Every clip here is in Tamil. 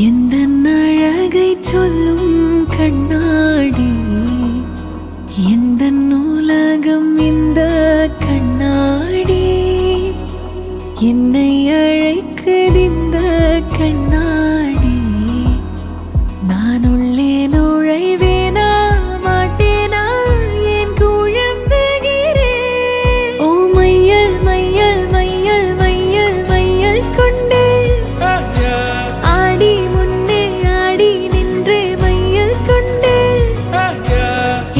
எந்தன் அழகை சொல்லும் கண்ணாடி, எந்தன் உலகம் இந்த கண்ணாடி, என்னை அழைக்குதிந்த கண்ணாடி. நான் உள்ளே நுழைவேனா மாட்டேனா என் குழம்புகிறேன். ஓ மையல் மையல் மையல் மையல் மையல் கொண்டே ஆடி முன்னே ஆடி நின்றே மையல் கொண்டே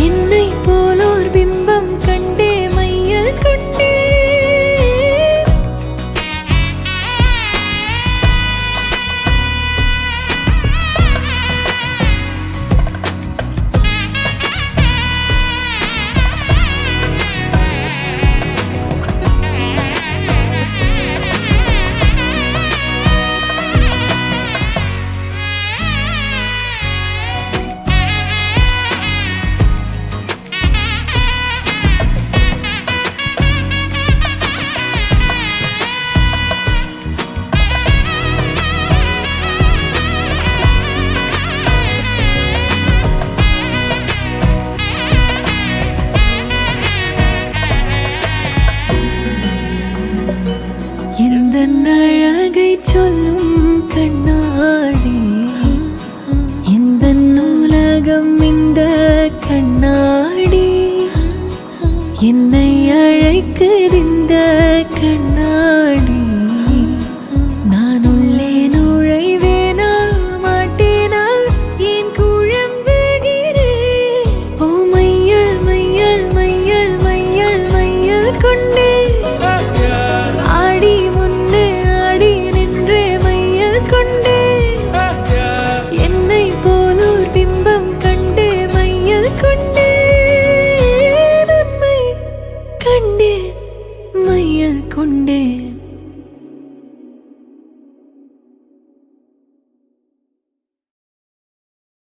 என்னை போலோர் பிம்பம் கண்டே மையல் கொண்டே. எந்தன் அழகை சொல்லும் கண்ணாடி, எந்தன் உலகம் இந்த கண்ணாடி, என்னை அழைக்குதிந்த கண்ணாடி.